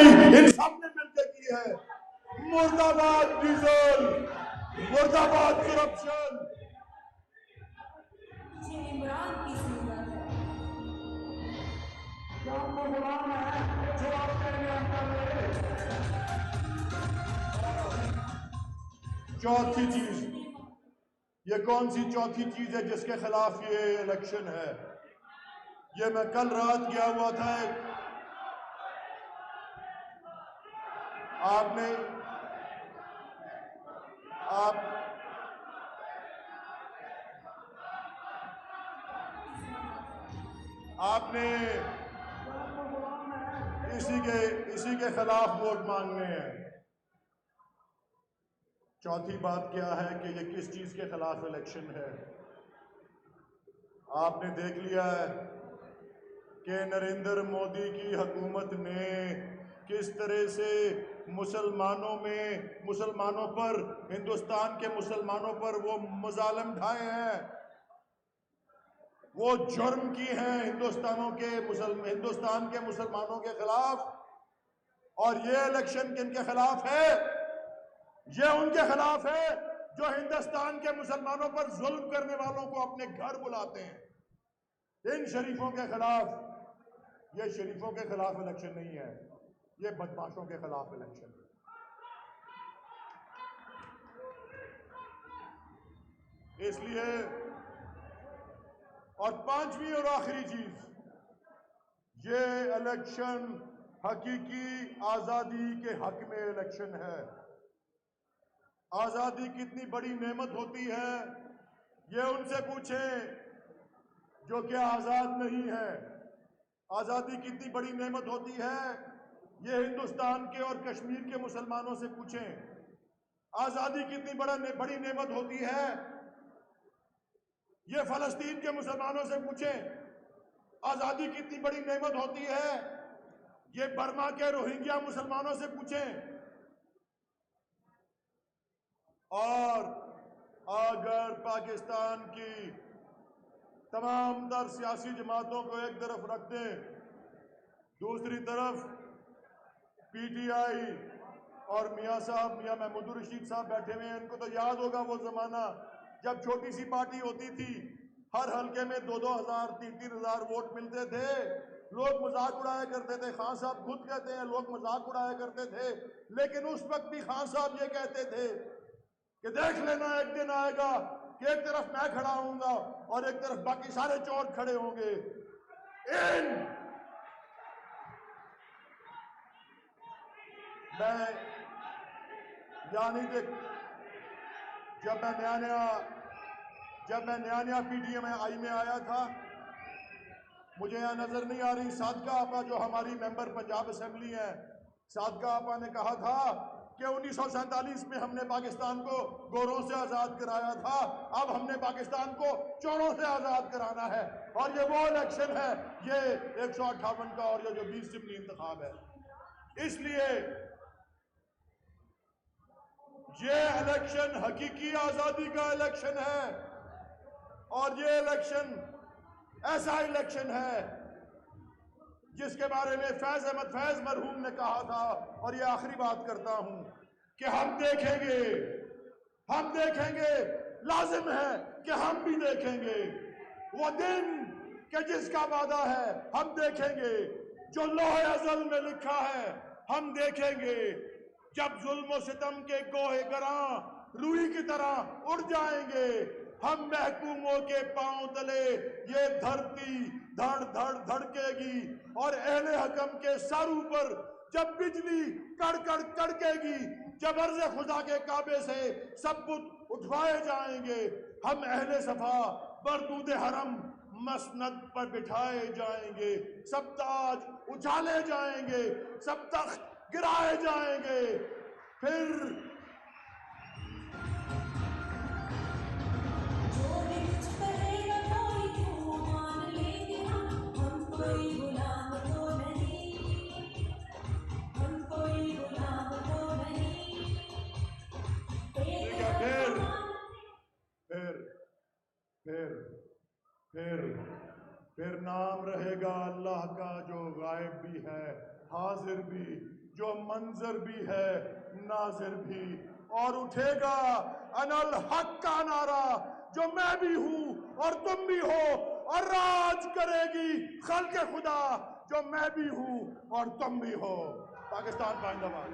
भी इन सब ने मिलकर की है। मुर्दाबाद डीजल, मुर्दाबाद करप्शन। इमरान की सूरत है गुलाम है, जवाब चौथी चीज, ये कौन सी चौथी चीज है जिसके खिलाफ ये इलेक्शन है? ये मैं कल रात गया हुआ था, आपने आप आपने इसी के खिलाफ वोट मांगने हैं। चौथी बात क्या है कि ये किस चीज के खिलाफ इलेक्शन है? आपने देख लिया है कि नरेंद्र मोदी की हुकूमत ने किस तरह से मुसलमानों पर, हिंदुस्तान के मुसलमानों पर वो मजालिम ढाए हैं, वो जुर्म की हैं हिंदुस्तान के मुसलमानों के खिलाफ। और ये इलेक्शन किनके खिलाफ है? ये उनके खिलाफ है जो हिंदुस्तान के मुसलमानों पर जुल्म करने वालों को अपने घर बुलाते हैं। इन शरीफों के खिलाफ। ये शरीफों के खिलाफ इलेक्शन नहीं है, ये बदमाशों के खिलाफ इलेक्शन है। इसलिए, और पांचवी और आखिरी चीज, ये इलेक्शन हकीकी आजादी के हक में इलेक्शन है। आजादी कितनी बड़ी नेमत होती है, ये उनसे पूछें जो कि आजाद नहीं है। आजादी कितनी बड़ी नेमत होती है, ये हिंदुस्तान के और कश्मीर के मुसलमानों से पूछें। आजादी कितनी बड़ी नेमत होती है, ये फलस्तीन के मुसलमानों से पूछें। आजादी कितनी बड़ी नेमत होती है, ये बर्मा के रोहिंग्या मुसलमानों से पूछें। और अगर पाकिस्तान की तमाम तर सियासी जमातों को एक तरफ रख दें, दूसरी तरफ पीटीआई और मियां महमूद रशीद साहब बैठे हुए हैं। इनको तो याद होगा वो जमाना जब छोटी सी पार्टी होती थी, हर हल्के में 2-2 हजार 3-3 हजार वोट मिलते थे। लोग मजाक उड़ाया करते थे, खान साहब खुद कहते हैं लोग मजाक उड़ाया करते थे। लेकिन उस वक्त भी खान साहब ये कहते थे कि देख लेना एक दिन आएगा कि एक तरफ मैं खड़ा होऊंगा और एक तरफ बाकी सारे चोर खड़े होंगे। मैं यानी देख, जब मैं नया पीटीएमआई में आया था, मुझे यहाँ नजर नहीं आ रही सादका आपा जो हमारी मेंबर पंजाब असेंबली है, सादका आपा ने कहा था कि 1947 में हमने पाकिस्तान को गोरों से आजाद कराया था, अब हमने पाकिस्तान को चोरों से आजाद कराना है। और ये वो इलेक्शन है, ये 158 का और ये जो 20 जिमनी इंतखाब है। इसलिए ये इलेक्शन हकीकी आजादी का इलेक्शन है। और ये इलेक्शन ऐसा इलेक्शन है जिसके बारे में फैज मरहूम ने कहा था, और ये आखिरी बात करता हूं कि हम देखेंगे, लाजिम है कि हम भी देखेंगे वो दिन कि जिसका वादा है। हम देखेंगे जो लौह अज़ल में लिखा है, हम देखेंगे जब जुल्म सितम के गोहे गरां रूई की तरह उड़ जाएंगे। हम महकूमों के पांव तले ये धरती धड़ धड़ धड़केगी, और अहले हकम के सर ऊपर जब बिजली कड़कड़ कड़केगी, जब अर्ज़ खुदा के काबे से सब बुत उठवाए जाएंगे। हम अहले सफा बरदूद हरम मसनद पर बिठाए जाएंगे, सब ताज उछाले जाएंगे, सब तख्त गिराए जाएंगे। फिर जो भी कुछ कहेगा कोई क्यों मान लेंगे हम कोई गुलाम तो नहीं, हम कोई गुलाम तो नहीं। फिर नाम रहेगा अल्लाह का जो गायब भी है हाजिर भी, जो मंजर भी है नाजिर भी, और उठेगा अनल हक का नारा जो मैं भी हूं और तुम भी हो, और राज करेगी खल्क़े खुदा जो मैं भी हूं और तुम भी हो। पाकिस्तान जिंदाबाद।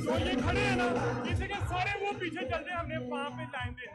तो ये खड़े हैं ना, इसी के सारे वो पीछे चलते हैं हमने वहां पे लाइन दे